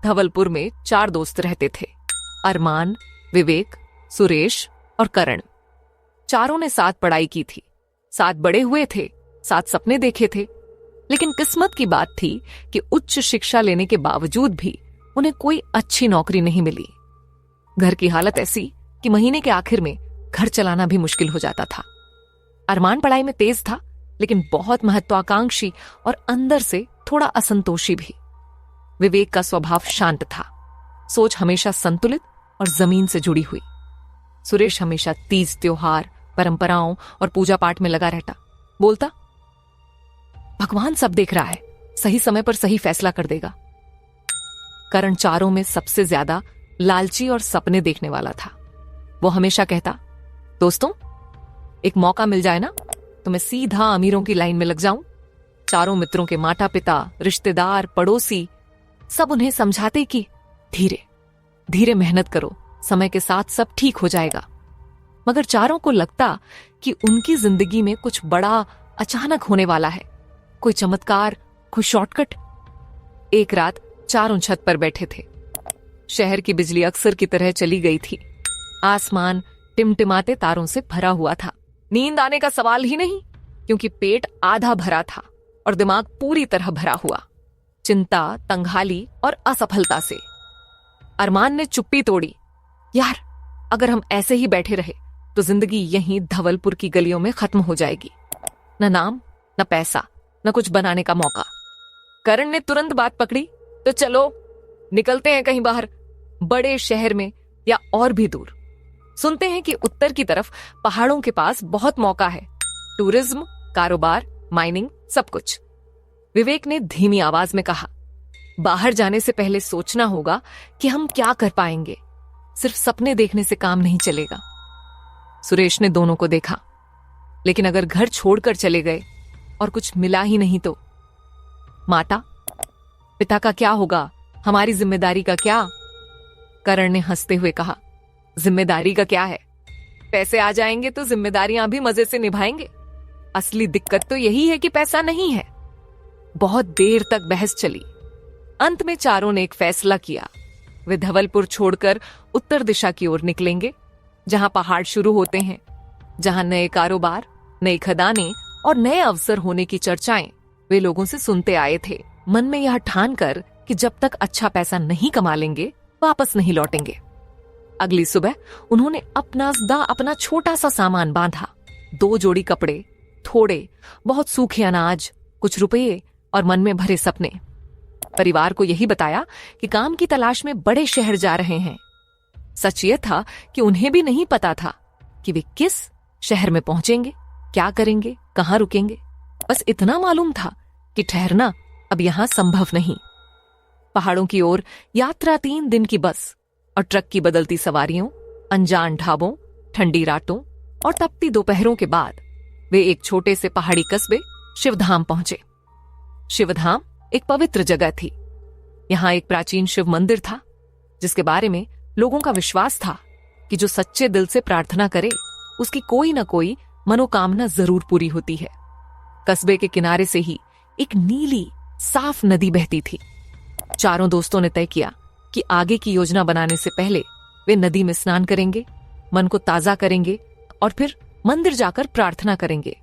धवलपुर में 4 दोस्त रहते थे, अरमान, विवेक, सुरेश और करण। चारों ने साथ पढ़ाई की थी, साथ बड़े हुए थे, साथ सपने देखे थे। लेकिन किस्मत की बात थी कि उच्च शिक्षा लेने के बावजूद भी उन्हें कोई अच्छी नौकरी नहीं मिली। घर की हालत ऐसी कि महीने के आखिर में घर चलाना भी मुश्किल हो जाता था। अरमान पढ़ाई में तेज था, लेकिन बहुत महत्वाकांक्षी और अंदर से थोड़ा असंतोषी भी। विवेक का स्वभाव शांत था, सोच हमेशा संतुलित और जमीन से जुड़ी हुई। सुरेश हमेशा तीज, त्योहार, परंपराओं और पूजा पाठ में लगा रहता। बोलता, भगवान सब देख रहा है, सही समय पर सही फैसला कर देगा। करण चारों में सबसे ज्यादा लालची और सपने देखने वाला था। वो हमेशा कहता, दोस्तों एक मौका मिल जाए ना तो मैं सीधा अमीरों की लाइन में लग जाऊं। चारों मित्रों के माता पिता, रिश्तेदार, पड़ोसी सब उन्हें समझाते कि धीरे धीरे मेहनत करो, समय के साथ सब ठीक हो जाएगा। मगर चारों को लगता कि उनकी जिंदगी में कुछ बड़ा अचानक होने वाला है, कोई चमत्कार, कोई शॉर्टकट। एक रात चारों छत पर बैठे थे। शहर की बिजली अक्सर की तरह चली गई थी। आसमान टिमटिमाते तारों से भरा हुआ था। नींद आने का सवाल ही नहीं, क्योंकि पेट आधा भरा था और दिमाग पूरी तरह भरा हुआ, चिंता, तंगहाली और असफलता से। अरमान ने चुप्पी तोड़ी, यार अगर हम ऐसे ही बैठे रहे तो जिंदगी यहीं धवलपुर की गलियों में खत्म हो जाएगी। न नाम, न पैसा, न कुछ बनाने का मौका। करण ने तुरंत बात पकड़ी, तो चलो निकलते हैं कहीं बाहर, बड़े शहर में या और भी दूर। सुनते हैं कि उत्तर की तरफ पहाड़ों के पास बहुत मौका है, टूरिज्म, कारोबार, माइनिंग, सब कुछ। विवेक ने धीमी आवाज में कहा, बाहर जाने से पहले सोचना होगा कि हम क्या कर पाएंगे, सिर्फ सपने देखने से काम नहीं चलेगा। सुरेश ने दोनों को देखा, लेकिन अगर घर छोड़कर चले गए और कुछ मिला ही नहीं तो? माता पिता का क्या होगा, हमारी जिम्मेदारी का क्या? करण ने हंसते हुए कहा, जिम्मेदारी का क्या है, पैसे आ जाएंगे तो जिम्मेदारियां भी मजे से निभाएंगे। असली दिक्कत तो यही है कि पैसा नहीं है। बहुत देर तक बहस चली। अंत में चारों ने एक फैसला किया, वे धवलपुर छोड़कर उत्तर दिशा की ओर निकलेंगे, जहां पहाड़ शुरू होते हैं, जहां नए कारोबार, नई खदानें और नए अवसर होने की चर्चाएं वे लोगों से सुनते आए थे। मन में यह ठान कर कि जब तक अच्छा पैसा नहीं कमा लेंगे वापस नहीं लौटेंगे। अगली सुबह उन्होंने अपना छोटा सा सामान बांधा, 2 जोड़ी कपड़े, थोड़े बहुत सूखे अनाज, कुछ रुपये और मन में भरे सपने। परिवार को यही बताया कि काम की तलाश में बड़े शहर जा रहे हैं। सच ये था कि उन्हें भी नहीं पता था कि वे किस शहर में पहुंचेंगे, क्या करेंगे, कहां रुकेंगे। बस इतना मालूम था कि ठहरना अब यहां संभव नहीं। पहाड़ों की ओर यात्रा 3 दिन की बस और ट्रक की बदलती सवारियों, अनजान ढाबों, ठंडी रातों और तपती दोपहरों के बाद वे एक छोटे से पहाड़ी कस्बे शिवधाम पहुंचे। शिवधाम एक पवित्र जगह थी। यहां एक प्राचीन शिव मंदिर था, जिसके बारे में लोगों का विश्वास था कि जो सच्चे दिल से प्रार्थना करे उसकी कोई न कोई मनोकामना जरूर पूरी होती है। कस्बे के किनारे से ही एक नीली साफ नदी बहती थी। चारों दोस्तों ने तय किया कि आगे की योजना बनाने से पहले वे नदी में स्नान करेंगे, मन को ताजा करेंगे और फिर मंदिर जाकर प्रार्थना करेंगे।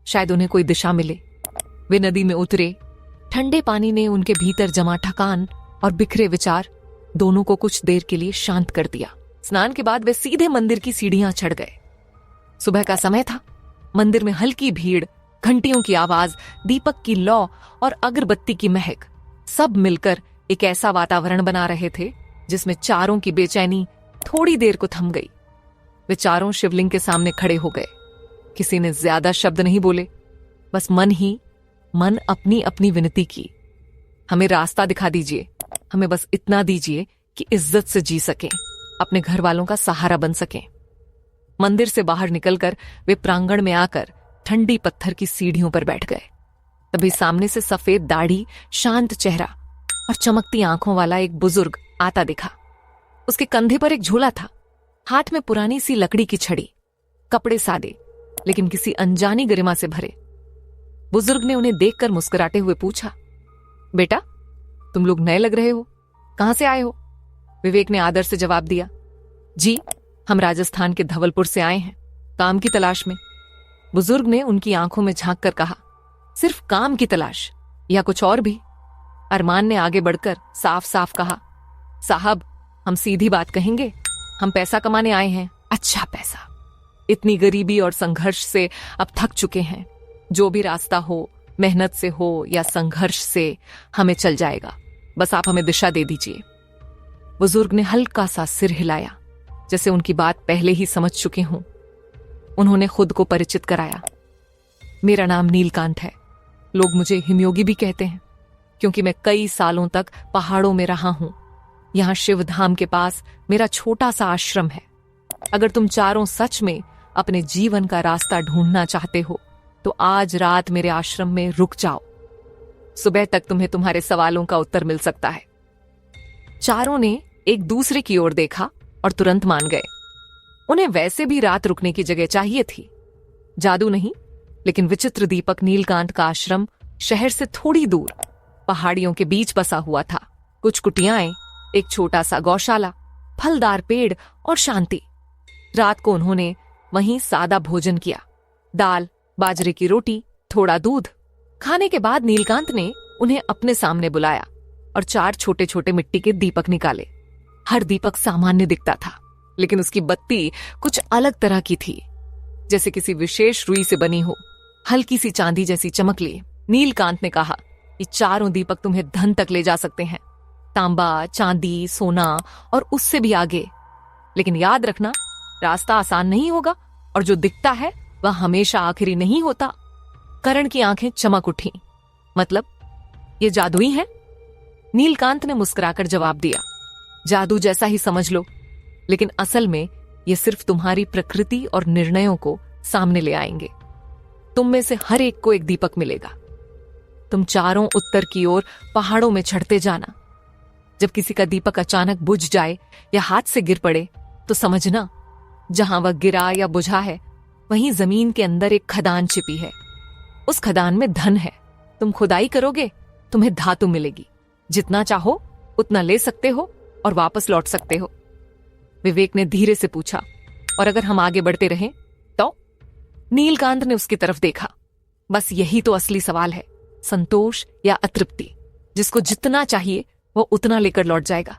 शायद उन्हें कोई दिशा मिले। वे नदी में उतरे। ठंडे पानी ने उनके भीतर जमा थकान और बिखरे विचार दोनों को कुछ देर के लिए शांत कर दिया। स्नान के बाद वे सीधे मंदिर की सीढ़ियां चढ़ गए। सुबह का समय था। मंदिर में हल्की भीड़, घंटियों की आवाज, दीपक की लौ और अगरबत्ती की महक सब मिलकर एक ऐसा वातावरण बना रहे थे जिसमें चारों की बेचैनी थोड़ी देर को थम गई। वे चारों शिवलिंग के सामने खड़े हो गए। किसी ने ज्यादा शब्द नहीं बोले, बस मन अपनी अपनी विनती की। हमें रास्ता दिखा दीजिए, हमें बस इतना दीजिए कि इज्जत से जी सकें, अपने घर वालों का सहारा बन सकें। मंदिर से बाहर निकलकर वे प्रांगण में आकर ठंडी पत्थर की सीढ़ियों पर बैठ गए। तभी सामने से सफेद दाढ़ी, शांत चेहरा और चमकती आंखों वाला एक बुजुर्ग आता दिखा। उसके कंधे पर एक झोला था, हाथ में पुरानी सी लकड़ी की छड़ी, कपड़े सादे लेकिन किसी अनजानी गरिमा से भरे। बुजुर्ग ने उन्हें देखकर मुस्कुराते हुए पूछा, बेटा तुम लोग नए लग रहे हो, कहां से आए हो? विवेक ने आदर से जवाब दिया। जी, हम राजस्थान के धवलपुर से आए हैं, काम की तलाश में। बुजुर्ग ने उनकी आंखों में झांक कर कहा। सिर्फ काम की तलाश या कुछ और भी? अरमान ने आगे बढ़कर साफ साफ कहा। साहब, हम सीधी बात कहेंगे, हम पैसा कमाने आए हैं, अच्छा पैसा। इतनी गरीबी और संघर्ष से अब थक चुके हैं। जो भी रास्ता हो, मेहनत से हो या संघर्ष से, हमें चल जाएगा। बस आप हमें दिशा दे दीजिए। बुजुर्ग ने हल्का सा सिर हिलाया, जैसे उनकी बात पहले ही समझ चुके हों। उन्होंने खुद को परिचित कराया। मेरा नाम नीलकांत है। लोग मुझे हिमयोगी भी कहते हैं, क्योंकि मैं कई सालों तक पहाड़ों में रहा हूं। यहां शिवधाम के पास मेरा छोटा सा आश्रम है। अगर तुम चारों सच में अपने जीवन का रास्ता ढूंढना चाहते हो तो आज रात मेरे आश्रम में रुक जाओ। सुबह तक तुम्हें तुम्हारे सवालों का उत्तर मिल सकता है। चारों ने एक दूसरे की ओर देखा और तुरंत मान गए। उन्हें वैसे भी रात रुकने की जगह चाहिए थी। जादू नहीं, लेकिन विचित्र दीपक नीलकांत का आश्रम शहर से थोड़ी दूर पहाड़ियों के बीच बसा हुआ था। कुछ कुटियाएं, एक छोटा सा गौशाला, फलदार पेड़ और शांति। रात को उन्होंने वहीं सादा भोजन किया। दाल, बाजरे की रोटी, थोड़ा दूध। खाने के बाद नीलकांत ने उन्हें अपने सामने बुलाया और 4 छोटे छोटे मिट्टी के दीपक निकाले। हर दीपक सामान्य दिखता था, लेकिन उसकी बत्ती कुछ अलग तरह की थी, जैसे किसी विशेष रुई से बनी हो, हल्की सी चांदी जैसी चमक लिए। नीलकांत ने कहा, ये चारों दीपक तुम्हें धन तक ले जा सकते हैं, तांबा, चांदी, सोना और उससे भी आगे। लेकिन याद रखना, रास्ता आसान नहीं होगा और जो दिखता है वह हमेशा आखिरी नहीं होता। करण की आंखें चमक उठी। मतलब ये जादुई है? नीलकांत ने मुस्कुराकर जवाब दिया। जादू जैसा ही समझ लो, लेकिन असल में ये सिर्फ तुम्हारी प्रकृति और निर्णयों को सामने ले आएंगे। तुम में से हर एक को एक दीपक मिलेगा। तुम चारों उत्तर की ओर पहाड़ों में चढ़ते जाना। जब किसी का दीपक अचानक बुझ जाए या हाथ से गिर पड़े तो समझना, जहां वह गिरा या बुझा है वहीं जमीन के अंदर एक खदान छिपी है। उस खदान में धन है। तुम खुदाई करोगे, तुम्हें धातु मिलेगी। जितना चाहो उतना ले सकते हो और वापस लौट सकते हो। विवेक ने धीरे से पूछा, और अगर हम आगे बढ़ते रहें तो? नीलकांत ने उसकी तरफ देखा। बस यही तो असली सवाल है, संतोष या अतृप्ति। जिसको जितना चाहिए वो उतना लेकर लौट जाएगा।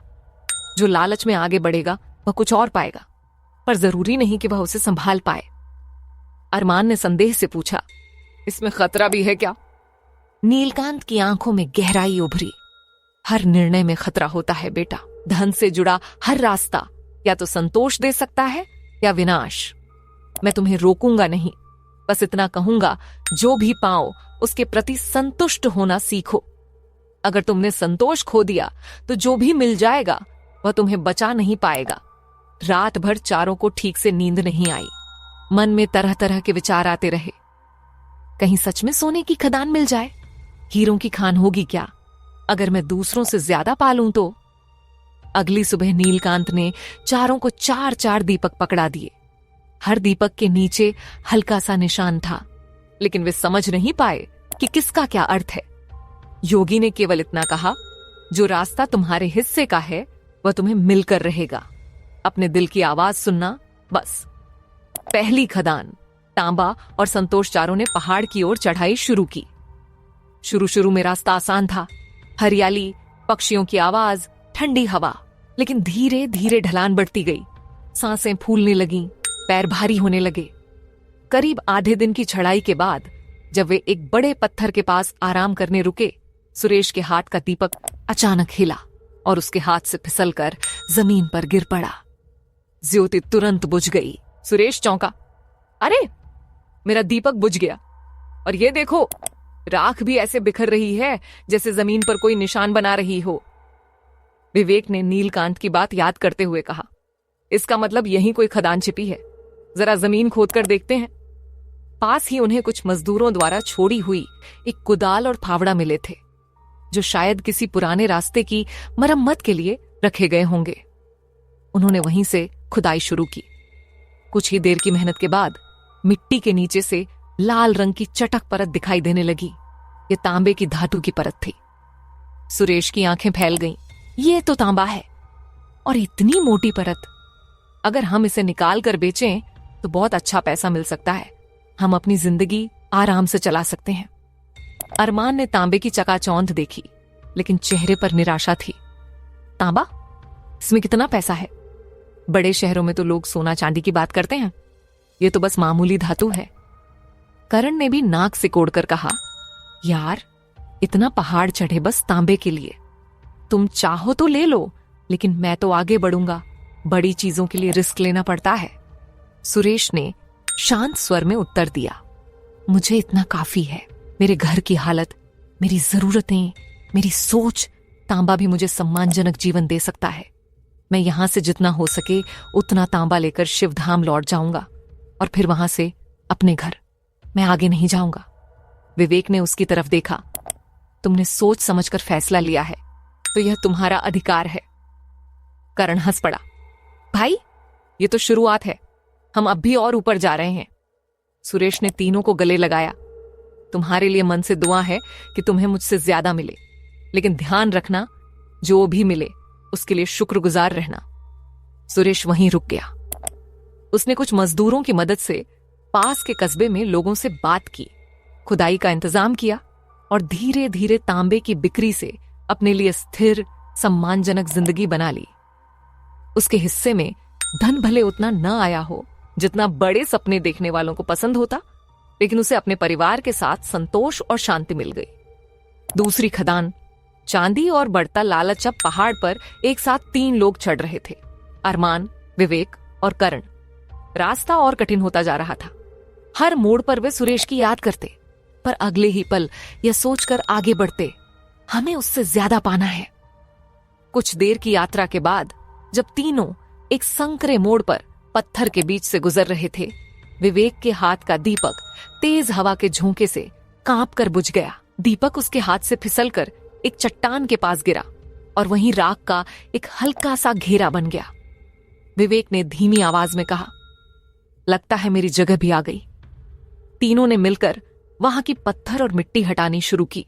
जो लालच में आगे बढ़ेगा वह कुछ और पाएगा, पर जरूरी नहीं कि वह उसे संभाल पाए। अरमान ने संदेह से पूछा, इसमें खतरा भी है क्या? नीलकांत की आंखों में गहराई उभरी। हर निर्णय में खतरा होता है बेटा। धन से जुड़ा हर रास्ता या तो संतोष दे सकता है या विनाश। मैं तुम्हें रोकूंगा नहीं, बस इतना कहूंगा, जो भी पाओ उसके प्रति संतुष्ट होना सीखो। अगर तुमने संतोष खो दिया तो जो भी मिल जाएगा वह तुम्हें बचा नहीं पाएगा। रात भर चारों को ठीक से नींद नहीं आई। मन में तरह तरह के विचार आते रहे। कहीं सच में सोने की खदान मिल जाए, हीरों की खान होगी क्या? अगर मैं दूसरों से ज्यादा पालूं तो? अगली सुबह नीलकांत ने चारों को 4-4 दीपक पकड़ा दिए। हर दीपक के नीचे हल्का सा निशान था, लेकिन वे समझ नहीं पाए कि किसका क्या अर्थ है। योगी ने केवल इतना कहा, जो रास्ता तुम्हारे हिस्से का है वह तुम्हें मिलकर रहेगा। अपने दिल की आवाज सुनना, बस। पहली खदान, तांबा और संतोष चारों ने पहाड़ की ओर चढ़ाई शुरू की। शुरू में रास्ता आसान था, हरियाली, पक्षियों की आवाज, ठंडी हवा। लेकिन धीरे धीरे ढलान बढ़ती गई। सांसें फूलने लगीं, पैर भारी होने लगे। करीब आधे दिन की चढ़ाई के बाद जब वे एक बड़े पत्थर के पास आराम करने रुके, सुरेश के हाथ का दीपक अचानक हिला और उसके हाथ से फिसलकर जमीन पर गिर पड़ा। ज्योति तुरंत बुझ गई। सुरेश चौंका, अरे मेरा दीपक बुझ गया, और ये देखो, राख भी ऐसे बिखर रही है जैसे जमीन पर कोई निशान बना रही हो। विवेक ने नीलकांत की बात याद करते हुए कहा, इसका मतलब यहीं कोई खदान छिपी है। जरा जमीन खोद कर देखते हैं। पास ही उन्हें कुछ मजदूरों द्वारा छोड़ी हुई एक कुदाल और फावड़ा मिले थे, जो शायद किसी पुराने रास्ते की मरम्मत के लिए रखे गए होंगे। उन्होंने वहीं से खुदाई शुरू की। कुछ ही देर की मेहनत के बाद मिट्टी के नीचे से लाल रंग की चटक परत दिखाई देने लगी। ये तांबे की धातु की परत थी। सुरेश की आंखें फैल गईं। ये तो तांबा है, और इतनी मोटी परत। अगर हम इसे निकाल कर बेचें तो बहुत अच्छा पैसा मिल सकता है। हम अपनी जिंदगी आराम से चला सकते हैं। अरमान ने तांबे की चकाचौंध देखी, लेकिन चेहरे पर निराशा थी। तांबा? इसमें कितना पैसा है? बड़े शहरों में तो लोग सोना चांदी की बात करते हैं, ये तो बस मामूली धातु है। करण ने भी नाक सिकोड़कर कहा, यार, इतना पहाड़ चढ़े बस तांबे के लिए। तुम चाहो तो ले लो, लेकिन मैं तो आगे बढ़ूंगा। बड़ी चीजों के लिए रिस्क लेना पड़ता है। सुरेश ने शांत स्वर में उत्तर दिया, मुझे इतना काफी है। मेरे घर की हालत, मेरी जरूरतें, मेरी सोच, तांबा भी मुझे सम्मानजनक जीवन दे सकता है। मैं यहां से जितना हो सके उतना तांबा लेकर शिवधाम लौट जाऊंगा, और फिर वहां से अपने घर। मैं आगे नहीं जाऊंगा। विवेक ने उसकी तरफ देखा। तुमने सोच समझकर फैसला लिया है तो यह तुम्हारा अधिकार है। करण हंस पड़ा। भाई, ये तो शुरुआत है, हम अब भी और ऊपर जा रहे हैं। सुरेश ने तीनों को गले लगाया। तुम्हारे लिए मन से दुआ है कि तुम्हें मुझसे ज्यादा मिले, लेकिन ध्यान रखना, जो भी मिले उसके लिए शुक्रगुजार रहना। सुरेश वहीं रुक गया। उसने कुछ मजदूरों की मदद से पास के कस्बे में लोगों से बात की, खुदाई का इंतजाम किया, और धीरे धीरे तांबे की बिक्री से अपने लिए स्थिर, सम्मानजनक जिंदगी बना ली। उसके हिस्से में धन भले उतना न आया हो जितना बड़े सपने देखने वालों को पसंद होता, लेकिन उसे अपने परिवार के साथ संतोष और शांति मिल गई। दूसरी खदान, चांदी और बढ़ता लालच। अब पहाड़ पर एक साथ 3 लोग चढ़ रहे थे, अरमान, विवेक और करण। रास्ता और कठिन होता जा रहा था। हर मोड़ पर वे सुरेश की याद करते, पर अगले ही पल यह सोचकर आगे बढ़ते, हमें उससे ज्यादा पाना है। कुछ देर की यात्रा के बाद जब तीनों एक संकरे मोड़ पर पत्थर के बीच से गुजर रहे थे, विवेक के हाथ का दीपक तेज हवा के झोंके से कांप कर बुझ गया। दीपक उसके हाथ से फिसलकर एक चट्टान के पास गिरा, और वहीं राख का एक हल्का सा घेरा बन गया। विवेक ने धीमी आवाज में कहा, लगता है मेरी जगह भी आ गई। तीनों ने मिलकर वहां की पत्थर और मिट्टी हटानी शुरू की।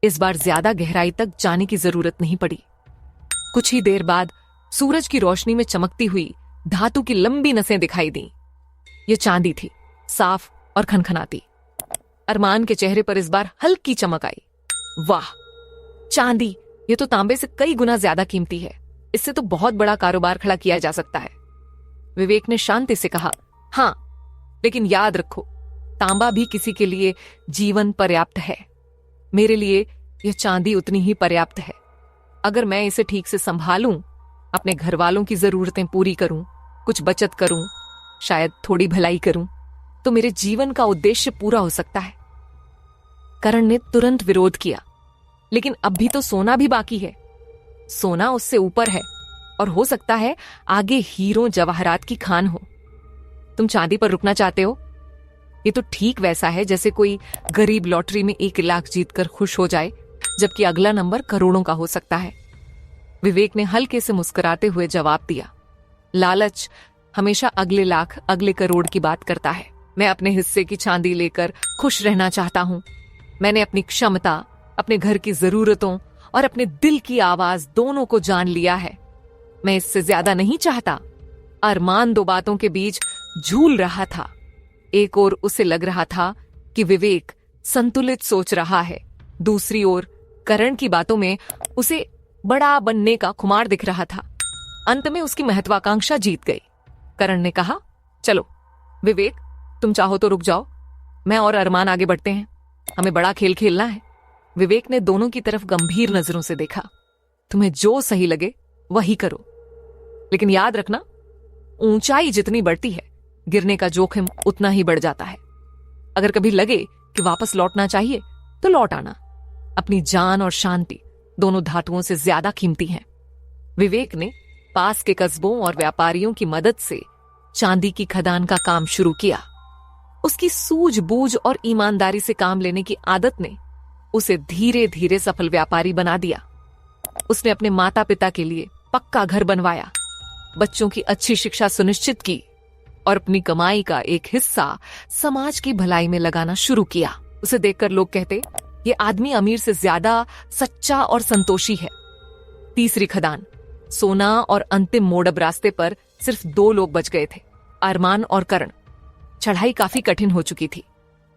इस बार ज्यादा गहराई तक जाने की जरूरत नहीं पड़ी। कुछ ही देर बाद सूरज की रोशनी में चमकती हुई धातु की लंबी नसें दिखाई दी। ये चांदी थी, साफ और खनखनाती। अरमान के चेहरे पर इस बार हल्की चमक आई। वाह, चांदी! ये तो तांबे से कई गुना ज्यादा कीमती है। इससे तो बहुत बड़ा कारोबार खड़ा किया जा सकता है। विवेक ने शांति से कहा, हां, लेकिन याद रखो, तांबा भी किसी के लिए जीवन पर्याप्त है। मेरे लिए यह चांदी उतनी ही पर्याप्त है। अगर मैं इसे ठीक से संभालूं, अपने घर वालों की जरूरतें पूरी करूं, कुछ बचत करूं, शायद थोड़ी भलाई करूं, तो मेरे जीवन का उद्देश्य पूरा हो सकता है। करण ने तुरंत विरोध किया, लेकिन अब भी तो सोना भी बाकी है। सोना उससे ऊपर है, और हो सकता है आगे हीरों जवाहरात की खान हो। तुम चांदी पर रुकना चाहते हो? ये तो ठीक वैसा है जैसे कोई गरीब लॉटरी में 1 लाख जीतकर खुश हो जाए, जबकि अगला नंबर करोड़ों का हो सकता है। विवेक ने हल्के से मुस्कुराते हुए जवाब दिया, लालच हमेशा अगले लाख, अगले करोड़ की बात करता है। मैं अपने हिस्से की चांदी लेकर खुश रहना चाहता हूं। मैंने अपनी क्षमता, अपने घर की जरूरतों और अपने दिल की आवाज दोनों को जान लिया है। मैं इससे ज्यादा नहीं चाहता। अरमान 2 बातों के बीच झूल रहा था। एक ओर उसे लग रहा था कि विवेक संतुलित सोच रहा है, दूसरी ओर करण की बातों में उसे बड़ा बनने का खुमार दिख रहा था। अंत में उसकी महत्वाकांक्षा जीत गई। करण ने कहा, चलो विवेक, तुम चाहो तो रुक जाओ, मैं और अरमान आगे बढ़ते हैं। हमें बड़ा खेल खेलना है। विवेक ने दोनों की तरफ गंभीर नजरों से देखा। तुम्हें जो सही लगे वही करो, लेकिन याद रखना, ऊंचाई जितनी बढ़ती है, गिरने का जोखिम उतना ही बढ़ जाता है। अगर कभी लगे कि वापस लौटना चाहिए तो लौट आना। अपनी जान और शांति दोनों धातुओं से ज्यादा कीमती हैं। विवेक ने पास के कस्बों और व्यापारियों की मदद से चांदी की खदान का काम शुरू किया। उसकी सूझबूझ और ईमानदारी से काम लेने की आदत ने उसे धीरे धीरे सफल व्यापारी बना दिया। उसने अपने माता पिता के लिए पक्का घर बनवाया, बच्चों की अच्छी शिक्षा सुनिश्चित की और अपनी कमाई का एक हिस्सा समाज की भलाई में लगाना शुरू किया। उसे देखकर लोग कहते, ये आदमी अमीर से ज्यादा सच्चा और संतोषी है। तीसरी खदान, सोना और अंतिम मोड़ब रास्ते पर सिर्फ 2 लोग बच गए थे, अरमान और करण। चढ़ाई काफी कठिन हो चुकी थी,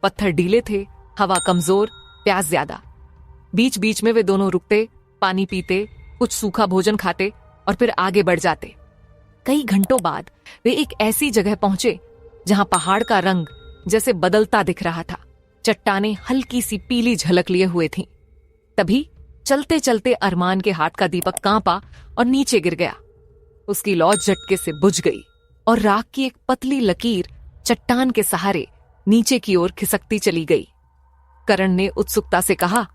पत्थर ढीले थे, हवा कमजोर, प्यास ज्यादा। बीच बीच में वे दोनों रुकते, पानी पीते, कुछ सूखा भोजन खाते और फिर आगे बढ़ जाते। कई घंटों बाद वे एक ऐसी जगह पहुंचे जहां पहाड़ का रंग जैसे बदलता दिख रहा था। चट्टानें हल्की सी पीली झलक लिए हुए थीं। तभी चलते चलते अरमान के हाथ का दीपक कांपा और नीचे गिर गया। उसकी लौ झटके से बुझ गई और राख की एक पतली लकीर चट्टान के सहारे नीचे की ओर खिसकती चली गई। करण ने उत्सुकता से कहा,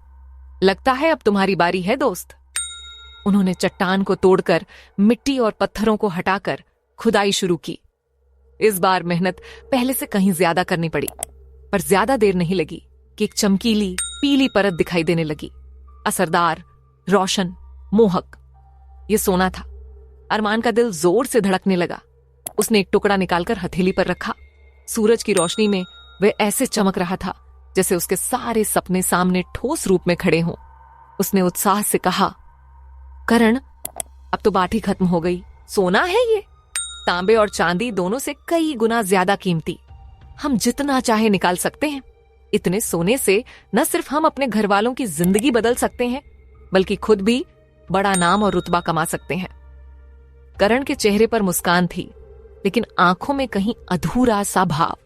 लगता है अब तुम्हारी बारी है दोस्त। उन्होंने चट्टान को तोड़कर मिट्टी और पत्थरों को हटाकर खुदाई शुरू की। इस बार मेहनत पहले से कहीं ज्यादा करनी पड़ी, पर ज्यादा देर नहीं लगी कि एक चमकीली पीली परत दिखाई देने लगी। असरदार, रोशन, मोहक। यह सोना था। अरमान का दिल जोर से धड़कने लगा। उसने एक टुकड़ा निकालकर हथेली पर रखा। सूरज की रोशनी में वह ऐसे चमक रहा था जैसे उसके सारे सपने सामने ठोस रूप में खड़े हों। उसने उत्साह से कहा, करण, अब तो बात ही खत्म हो गई। सोना है ये, तांबे और चांदी दोनों से कई गुना ज्यादा कीमती। हम जितना चाहे निकाल सकते हैं। इतने सोने से न सिर्फ हम अपने घर वालों की जिंदगी बदल सकते हैं, बल्कि खुद भी बड़ा नाम और रुतबा कमा सकते हैं। करण के चेहरे पर मुस्कान थी, लेकिन आंखों में कहीं अधूरा सा भाव।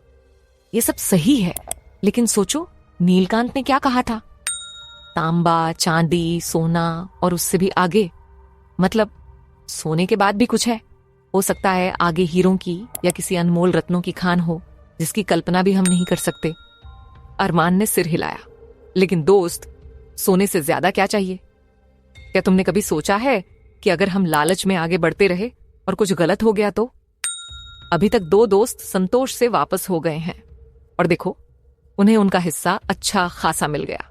ये सब सही है, लेकिन सोचो, नीलकांत ने क्या कहा था? तांबा, चांदी, सोना और उससे भी आगे। मतलब सोने के बाद भी कुछ है। हो सकता है आगे हीरों की या किसी अनमोल रत्नों की खान हो, जिसकी कल्पना भी हम नहीं कर सकते। अरमान ने सिर हिलाया। लेकिन दोस्त, सोने से ज्यादा क्या चाहिए? क्या तुमने कभी सोचा है कि अगर हम लालच में आगे बढ़ते रहे और कुछ गलत हो गया तो? अभी तक 2 दोस्त संतोष से वापस हो गए हैं और देखो, उन्हें उनका हिस्सा अच्छा खासा मिल गया।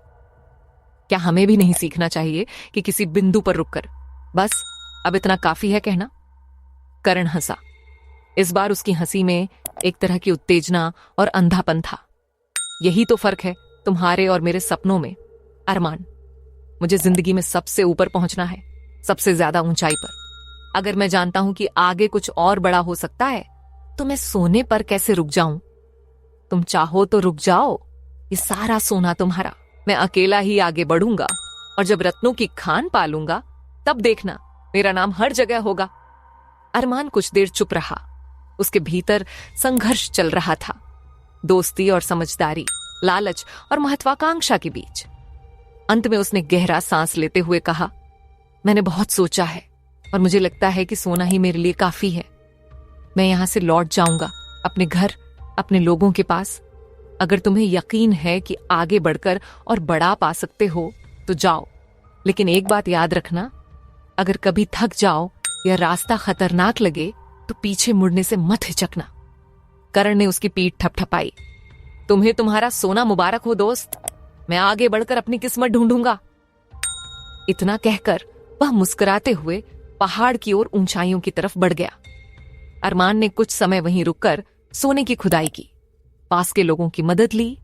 क्या हमें भी नहीं सीखना चाहिए कि किसी बिंदु पर रुककर बस अब इतना काफी है कहना? करण हंसा। इस बार उसकी हंसी में एक तरह की उत्तेजना और अंधापन था। यही तो फर्क है तुम्हारे और मेरे सपनों में, अरमान। मुझे जिंदगी में सबसे ऊपर पहुंचना है, सबसे ज्यादा ऊंचाई पर। अगर मैं जानता हूं कि आगे कुछ और बड़ा हो सकता है, तो मैं सोने पर कैसे रुक जाऊं? तुम चाहो तो रुक जाओ, ये सारा सोना तुम्हारा। मैं अकेला ही आगे बढ़ूंगा और जब रत्नों की खान पालूंगा, तब देखना मेरा नाम हर जगह होगा। अरमान कुछ देर चुप रहा। उसके भीतर संघर्ष चल रहा था, दोस्ती और समझदारी, लालच और महत्वाकांक्षा के बीच। अंत में उसने गहरा सांस लेते हुए कहा, मैंने बहुत सोचा है और मुझे लगता है कि सोना ही मेरे लिए काफी है। मैं यहां से लौट जाऊंगा, अपने घर, अपने लोगों के पास। अगर तुम्हें यकीन है कि आगे बढ़कर और बड़ा पा सकते हो तो जाओ, लेकिन एक बात याद रखना, अगर कभी थक जाओ या रास्ता खतरनाक लगे तो पीछे मुड़ने से मत हिचकना। करण ने उसकी पीठ थपथपाई। तुम्हें तुम्हारा सोना मुबारक हो दोस्त। मैं आगे बढ़कर अपनी किस्मत ढूंढूंगा। इतना कहकर वह मुस्कुराते हुए पहाड़ की ओर ऊंचाइयों की तरफ बढ़ गया। अरमान ने कुछ समय वहीं रुककर सोने की खुदाई की, पास के लोगों की मदद ली,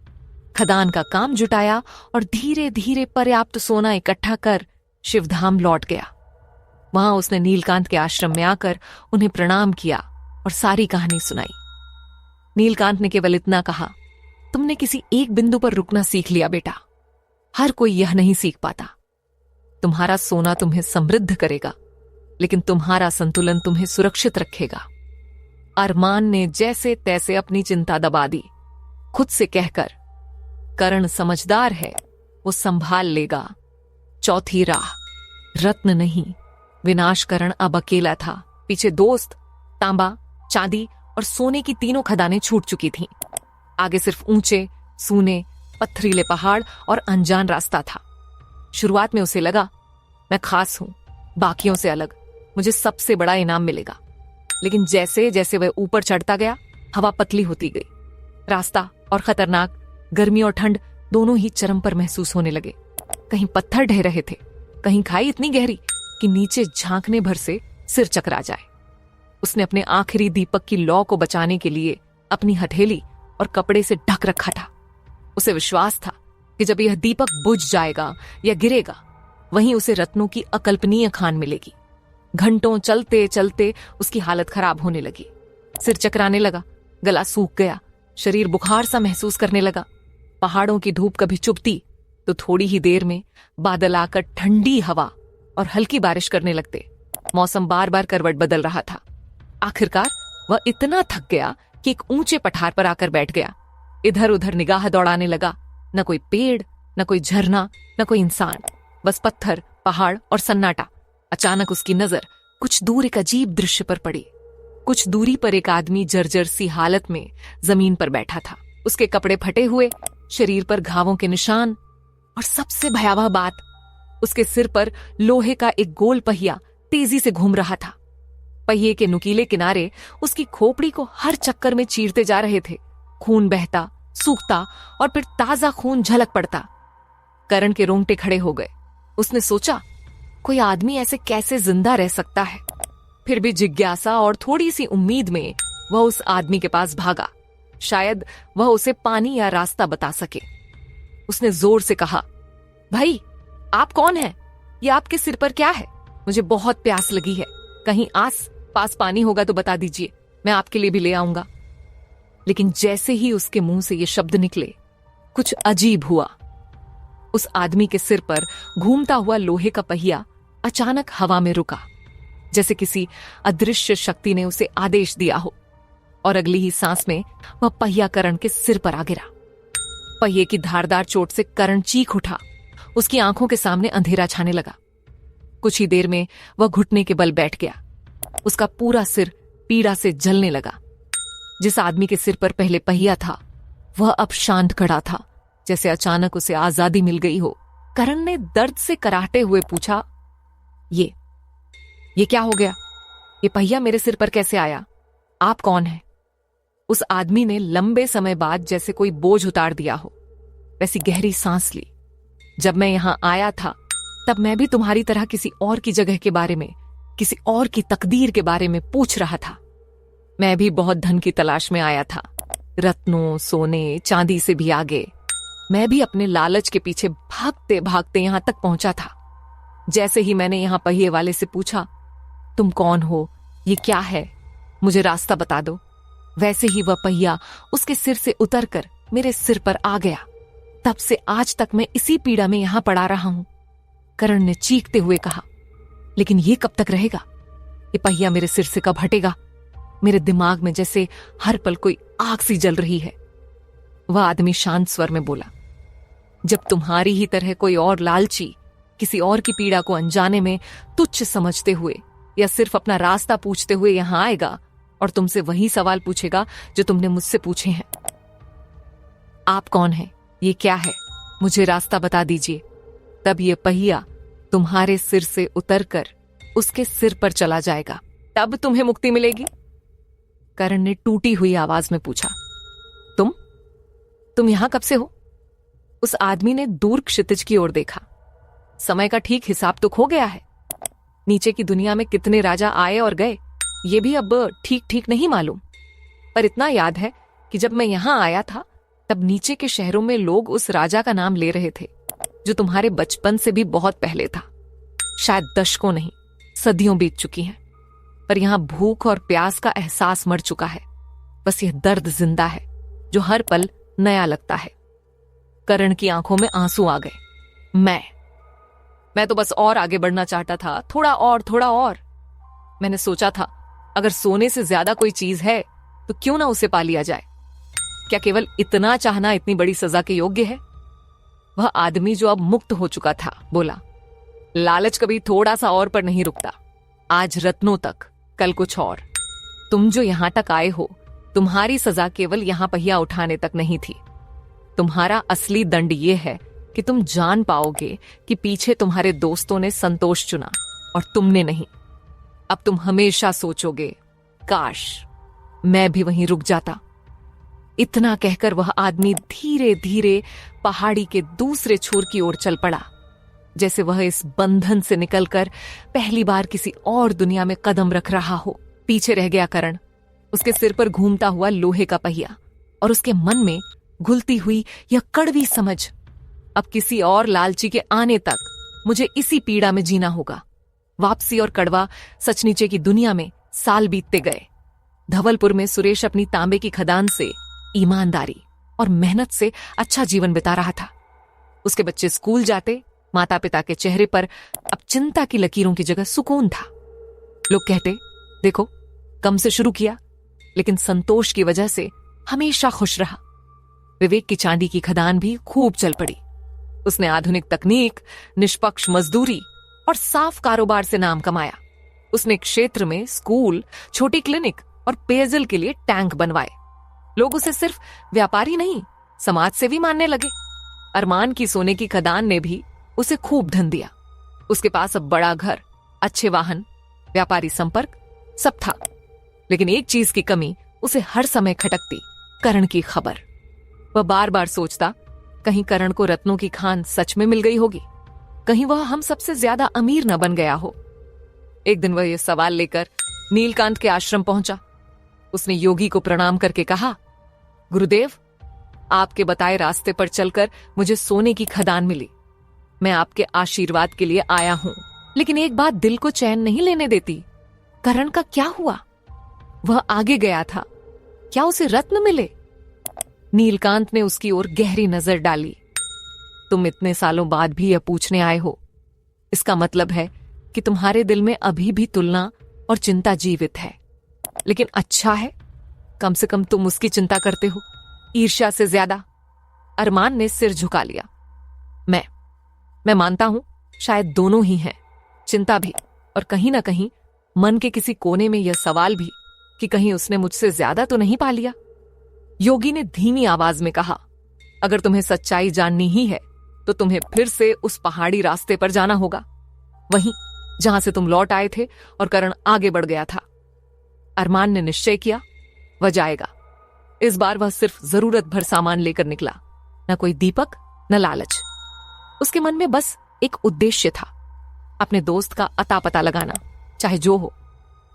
खदान का काम जुटाया और धीरे धीरे पर्याप्त सोना इकट्ठा कर शिवधाम लौट गया। वहां उसने नीलकांत के आश्रम में आकर उन्हें प्रणाम किया और सारी कहानी सुनाई। नीलकांत ने केवल इतना कहा, तुमने किसी एक बिंदु पर रुकना सीख लिया बेटा। हर कोई यह नहीं सीख पाता। तुम्हारा सोना तुम्हें समृद्ध करेगा, लेकिन तुम्हारा संतुलन तुम्हें सुरक्षित रखेगा। अरमान ने जैसे तैसे अपनी चिंता दबा दी, खुद से कहकर, करण समझदार है, वो संभाल लेगा। चौथी राह, रत्न नहीं, विनाशकरण अब अकेला था। पीछे दोस्त, तांबा, चांदी और सोने की तीनों खदानें छूट चुकी थीं। आगे सिर्फ ऊंचे, सूने, पथरीले पहाड़ और अनजान रास्ता था। शुरुआत में उसे लगा, मैं खास हूं, बाकियों से अलग, मुझे सबसे बड़ा इनाम मिलेगा। लेकिन जैसे जैसे वह ऊपर चढ़ता गया, हवा पतली होती गई। रास्ता और खतरनाक, गर्मी और ठंड दोनों ही चरम पर महसूस होने लगे। कहीं पत्थर ढह रहे थे, कहीं खाई इतनी गहरी कि नीचे झांकने भर से सिर चकरा जाए। उसने अपने आखिरी दीपक की लौ को बचाने के लिए अपनी हथेली और कपड़े से ढक रखा था। उसे विश्वास था कि जब यह दीपक बुझ जाएगा या गिरेगा, वहीं उसे रत्नों की अकल्पनीय खान मिलेगी। घंटों चलते चलते उसकी हालत खराब होने लगी। सिर चकराने लगा, गला सूख गया, शरीर बुखार सा महसूस करने लगा। पहाड़ों की धूप कभी चुभती तो थोड़ी ही देर में बादल आकर ठंडी हवा और हल्की बारिश करने लगते। मौसम बार बार करवट बदल रहा था। आखिरकार वह इतना थक गया कि एक ऊंचे पठार पर आकर बैठ गया। इधर उधर निगाह दौड़ाने लगा। न कोई पेड़, न कोई झरना, न कोई इंसान, बस पत्थर, पहाड़ और सन्नाटा। अचानक उसकी नजर कुछ दूर एक अजीब दृश्य पर पड़ी। कुछ दूरी पर एक आदमी जर्जर सी हालत में जमीन पर बैठा था। उसके कपड़े फटे हुए, शरीर पर घावों के निशान, और सबसे भयावह बात, उसके सिर पर लोहे का एक गोल पहिया तेजी से घूम रहा था। पहिए के नुकीले किनारे उसकी खोपड़ी को हर चक्कर में चीरते जा रहे थे। खून बहता, सूखता और फिर ताजा खून झलक पड़ता। करण के रोंगटे खड़े हो गए। उसने सोचा, कोई आदमी ऐसे कैसे जिंदा रह सकता है? फिर भी जिज्ञासा और थोड़ी सी उम्मीद में वह उस आदमी के पास भागा। शायद वह उसे पानी या रास्ता बता सके। उसने जोर से कहा, भाई, आप कौन हैं? ये आपके सिर पर क्या है? मुझे बहुत प्यास लगी है। कहीं आस पास पानी होगा तो बता दीजिए, मैं आपके लिए भी ले आऊंगा। लेकिन जैसे ही उसके मुंह से ये शब्द निकले, कुछ अजीब हुआ। उस आदमी के सिर पर घूमता हुआ लोहे का पहिया अचानक हवा में रुका, जैसे किसी अदृश्य शक्ति ने उसे आदेश दिया हो। और अगली ही सांस में वह पहिया करण के सिर पर आ गिरा। पहिए की धारदार चोट से करण चीख उठा। उसकी आंखों के सामने अंधेरा छाने लगा। कुछ ही देर में वह घुटने के बल बैठ गया। उसका पूरा सिर पीड़ा से जलने लगा। जिस आदमी के सिर पर पहले पहिया था, वह अब शांत खड़ा था, जैसे अचानक उसे आजादी मिल गई हो। करण ने दर्द से कराहते हुए पूछा, ये क्या हो गया? ये पहिया मेरे सिर पर कैसे आया? आप कौन हैं? उस आदमी ने लंबे समय बाद जैसे कोई बोझ उतार दिया हो वैसी गहरी सांस ली। जब मैं यहां आया था, तब मैं भी तुम्हारी तरह किसी और की जगह के बारे में, किसी और की तकदीर के बारे में पूछ रहा था। मैं भी बहुत धन की तलाश में आया था, रत्नों, सोने, चांदी से भी आगे। मैं भी अपने लालच के पीछे भागते भागते यहां तक पहुंचा था। जैसे ही मैंने यहां पहिए वाले से पूछा, तुम कौन हो, ये क्या है, मुझे रास्ता बता दो, वैसे ही वह पहिया उसके सिर से उतरकर मेरे सिर पर आ गया। तब से आज तक मैं इसी पीड़ा में यहां पड़ा रहा हूं। करण ने चीखते हुए कहा, लेकिन ये कब तक रहेगा? ये पहिया मेरे सिर से कब हटेगा? मेरे दिमाग में जैसे हर पल कोई आग सी जल रही है। वह आदमी शांत स्वर में बोला, जब तुम्हारी ही तरह कोई और लालची किसी और की पीड़ा को अनजाने में तुच्छ समझते हुए या सिर्फ अपना रास्ता पूछते हुए यहां आएगा और तुमसे वही सवाल पूछेगा जो तुमने मुझसे पूछे हैं, आप कौन हैं, ये क्या है, मुझे रास्ता बता दीजिए, तब ये पहिया तुम्हारे सिर से उतरकर उसके सिर पर चला जाएगा, तब तुम्हें मुक्ति मिलेगी। करण ने टूटी हुई आवाज में पूछा, तुम यहां कब से हो? उस आदमी ने दूर क्षितिज की ओर देखा। समय का ठीक हिसाब तो खो गया है। नीचे की दुनिया में कितने राजा आए और गए, ये भी अब ठीक ठीक नहीं मालूम। पर इतना याद है कि जब मैं यहां आया था, तब नीचे के शहरों में लोग उस राजा का नाम ले रहे थे, जो तुम्हारे बचपन से भी बहुत पहले था। शायद दशकों नहीं, सदियों बीत चुकी हैं। पर यहां भूख और प्यास का एहसास मर चुका है। बस यह दर्द जिंदा है, जो हर पल नया लगता है। करण की आंखों में आंसू आ गए। मैं तो बस और आगे बढ़ना चाहता था, थोड़ा और। मैंने सोचा था, अगर सोने से ज्यादा कोई चीज है तो क्यों ना उसे पा लिया जाए। क्या केवल इतना चाहना इतनी बड़ी सजा के योग्य है? वह आदमी जो अब मुक्त हो चुका था बोला, लालच कभी थोड़ा सा और पर नहीं रुकता। आज रत्नों तक, कल कुछ और। तुम जो यहां तक आए हो, तुम्हारी सजा केवल यहां पहिया उठाने तक नहीं थी। तुम्हारा असली दंड यह है कि तुम जान पाओगे कि पीछे तुम्हारे दोस्तों ने संतोष चुना और तुमने नहीं। अब तुम हमेशा सोचोगे, काश मैं भी वहीं रुक जाता। इतना कहकर वह आदमी धीरे धीरे पहाड़ी के दूसरे छोर की ओर चल पड़ा, जैसे वह इस बंधन से निकलकर पहली बार किसी और दुनिया में कदम रख रहा हो। पीछे रह गया करण, उसके सिर पर घूमता हुआ लोहे का पहिया, और उसके मन में घुलती हुई यह कड़वी समझ, अब किसी और लालची के आने तक मुझे इसी पीड़ा में जीना होगा। वापसी और कड़वा सच नीचे की दुनिया में साल बीतते गए। धवलपुर में सुरेश अपनी तांबे की खदान से ईमानदारी और मेहनत से अच्छा जीवन बिता रहा था। उसके बच्चे स्कूल जाते, माता पिता के चेहरे पर अब चिंता की लकीरों की जगह सुकून था। लोग कहते, देखो कम से शुरू किया लेकिन संतोष की वजह से हमेशा खुश रहा। विवेक की चांदी की खदान भी खूब चल पड़ी। उसने आधुनिक तकनीक, निष्पक्ष मजदूरी और साफ कारोबार से नाम कमाया। उसने क्षेत्र में स्कूल, छोटी क्लिनिक और पेयजल के लिए टैंक बनवाए। लोग उसे सिर्फ व्यापारी नहीं, समाज सेवी मानने लगे। अरमान की सोने की खदान ने भी उसे खूब धन दिया। उसके पास अब बड़ा घर, अच्छे वाहन, व्यापारी संपर्क सब था। लेकिन एक चीज की कमी उसे हर समय खटकती, करण की खबर। वह बार बार सोचता, कहीं करण को रत्नों की खान सच में मिल गई होगी, कहीं वह हम सबसे ज्यादा अमीर न बन गया हो। एक दिन वह यह सवाल लेकर नीलकांत के आश्रम पहुंचा। उसने योगी को प्रणाम करके कहा, गुरुदेव, आपके बताए रास्ते पर चलकर मुझे सोने की खदान मिली। मैं आपके आशीर्वाद के लिए आया हूं, लेकिन एक बात दिल को चैन नहीं लेने देती। करण का क्या हुआ? वह आगे गया था, क्या उसे रत्न मिले? नीलकांत ने उसकी ओर गहरी नजर डाली। तुम इतने सालों बाद भी यह पूछने आए हो, इसका मतलब है कि तुम्हारे दिल में अभी भी तुलना और चिंता जीवित है। लेकिन अच्छा है, कम से कम तुम उसकी चिंता करते हो, ईर्ष्या से ज्यादा। अरमान ने सिर झुका लिया। मैं मानता हूं, शायद दोनों ही हैं, चिंता भी और कहीं ना कहीं मन के किसी कोने में यह सवाल भी कि कहीं उसने मुझसे ज्यादा तो नहीं पा लिया। योगी ने धीमी आवाज में कहा, अगर तुम्हें सच्चाई जाननी ही है तो तुम्हें फिर से उस पहाड़ी रास्ते पर जाना होगा, वहीं जहां से तुम लौट आए थे और करण आगे बढ़ गया था। अरमान ने निश्चय किया, वह जाएगा। इस बार वह सिर्फ जरूरत भर सामान लेकर निकला, न कोई दीपक न लालच। उसके मन में बस एक उद्देश्य था, अपने दोस्त का अता पता लगाना, चाहे जो हो।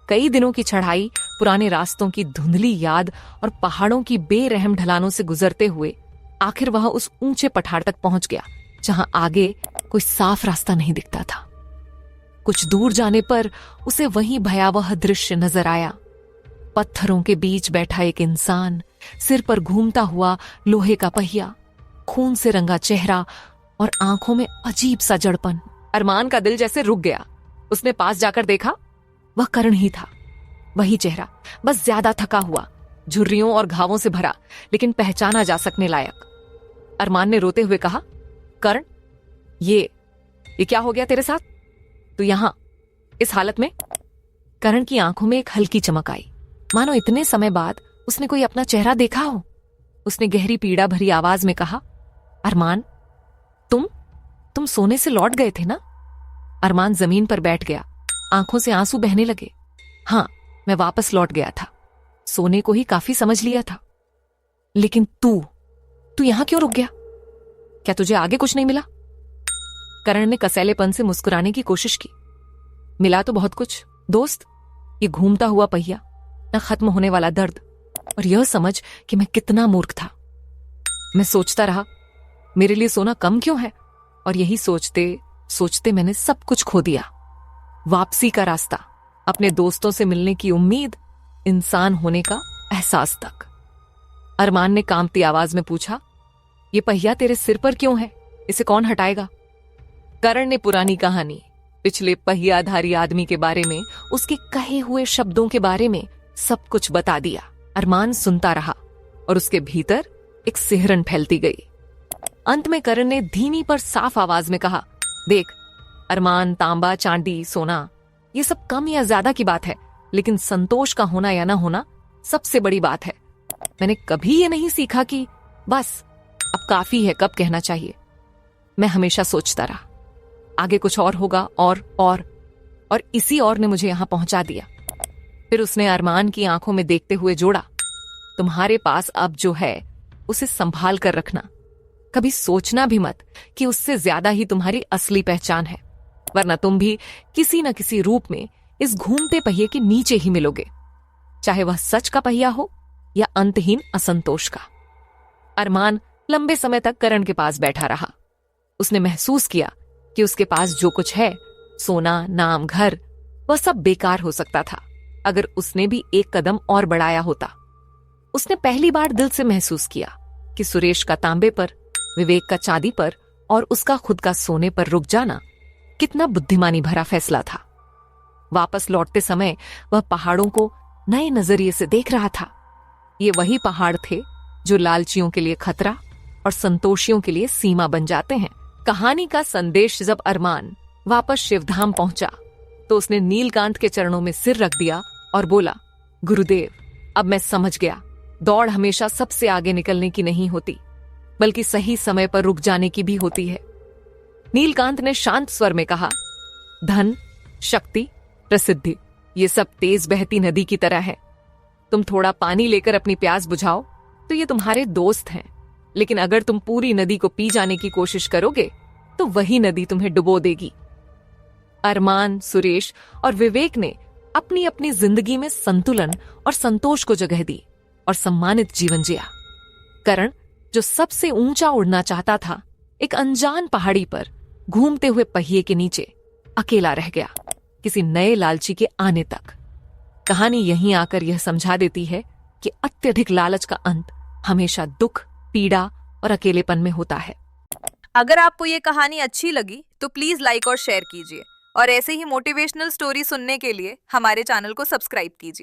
कई दिनों की चढ़ाई, पुराने रास्तों की धुंधली याद और पहाड़ों की बेरहम ढलानों से गुजरते हुए आखिर वह उस ऊंचे पठार तक पहुंच गया जहां आगे कोई साफ रास्ता नहीं दिखता था। कुछ दूर जाने पर उसे वही भयावह दृश्य नजर आया। पत्थरों के बीच बैठा एक इंसान, सिर पर घूमता हुआ लोहे का पहिया, खून से रंगा चेहरा और आंखों में अजीब सा जड़पन। अरमान का दिल जैसे रुक गया। उसने पास जाकर देखा, वह करण ही था। वही चेहरा, बस ज्यादा थका हुआ, झुर्रियों और घावों से भरा, लेकिन पहचाना जा सकने लायक। अरमान ने रोते हुए कहा, करण, ये क्या हो गया तेरे साथ? तू यहां इस हालत में? करण की आंखों में एक हल्की चमक आई, मानो इतने समय बाद उसने कोई अपना चेहरा देखा हो। उसने गहरी पीड़ा भरी आवाज में कहा, अरमान, तुम सोने से लौट गए थे ना? अरमान जमीन पर बैठ गया, आंखों से आंसू बहने लगे। हां, मैं वापस लौट गया था, सोने को ही काफी समझ लिया था। लेकिन तू यहां क्यों रुक गया? क्या तुझे आगे कुछ नहीं मिला? करण ने कसैलेपन से मुस्कुराने की कोशिश की। मिला तो बहुत कुछ दोस्त, ये घूमता हुआ पहिया, न खत्म होने वाला दर्द, और यह समझ कि मैं कितना मूर्ख था। मैं सोचता रहा, मेरे लिए सोना कम क्यों है, और यही सोचते सोचते मैंने सब कुछ खो दिया। वापसी का रास्ता, अपने दोस्तों से मिलने की उम्मीद, इंसान होने का एहसास तक। अरमान ने कांपती आवाज में पूछा, ये पहिया तेरे सिर पर क्यों है? इसे कौन हटाएगा? करण ने पुरानी कहानी, पिछले पहियाधारी आदमी के बारे में, उसके कहे हुए शब्दों के बारे में सब कुछ बता दिया। अरमान सुनता रहा और उसके भीतर एक सिहरन फैलती गई। अंत में करण ने धीमी पर साफ आवाज में कहा, देख अरमान, तांबा, चांदी, सोना, ये सब कम या ज्यादा की बात है, लेकिन संतोष का होना या ना होना सबसे बड़ी बात है। मैंने कभी ये नहीं सीखा कि बस अब काफी है, कब कहना चाहिए। मैं हमेशा सोचता रहा आगे कुछ और होगा, और इसी और ने मुझे यहां पहुंचा दिया। फिर उसने अरमान की आंखों में देखते हुए जोड़ा, तुम्हारे पास अब जो है उसे संभाल कर रखना। कभी सोचना भी मत कि उससे ज्यादा ही तुम्हारी असली पहचान है, वरना तुम भी किसी न किसी रूप में इस घूमते पहिए के नीचे ही मिलोगे, चाहे वह सच का पहिया हो या अंतहीन असंतोष का। अरमान लंबे समय तक करण के पास बैठा रहा। उसने महसूस किया कि उसके पास जो कुछ है, सोना, नाम, घर, वह सब बेकार हो सकता था अगर उसने भी एक कदम और बढ़ाया होता। उसने पहली बार दिल से महसूस किया कि सुरेश का तांबे पर, विवेक का चांदी पर और उसका खुद का सोने पर रुक जाना कितना बुद्धिमानी भरा फैसला था। वापस लौटते समय वह पहाड़ों को नए नजरिए से देख रहा था। ये वही पहाड़ थे जो लालचियों के लिए खतरा और संतोषियों के लिए सीमा बन जाते हैं। कहानी का संदेश जब अरमान वापस शिवधाम पहुंचा तो उसने नीलकांत के चरणों में सिर रख दिया और बोला, गुरुदेव, अब मैं समझ गया, दौड़ हमेशा सबसे आगे निकलने की नहीं होती, बल्कि सही समय पर रुक जाने की भी होती है। नीलकांत ने शांत स्वर में कहा, धन, शक्ति, प्रसिद्धि, ये सब तेज बहती नदी की तरह है। तुम थोड़ा पानी लेकर अपनी प्यास बुझाओ तो ये तुम्हारे दोस्त हैं, लेकिन अगर तुम पूरी नदी को पी जाने की कोशिश करोगे तो वही नदी तुम्हें डुबो देगी। अरमान, सुरेश और विवेक ने अपनी अपनी जिंदगी में संतुलन और संतोष को जगह दी और सम्मानित जीवन जिया। करण, जो सबसे ऊंचा उड़ना चाहता था, एक अनजान पहाड़ी पर घूमते हुए पहिए के नीचे अकेला रह गया, किसी नए लालची के आने तक। कहानी यहीं आकर यह समझा देती है कि अत्यधिक लालच का अंत हमेशा दुख, पीड़ा और अकेलेपन में होता है। अगर आपको ये कहानी अच्छी लगी तो प्लीज लाइक और शेयर कीजिए और ऐसे ही मोटिवेशनल स्टोरी सुनने के लिए हमारे चैनल को सब्सक्राइब कीजिए।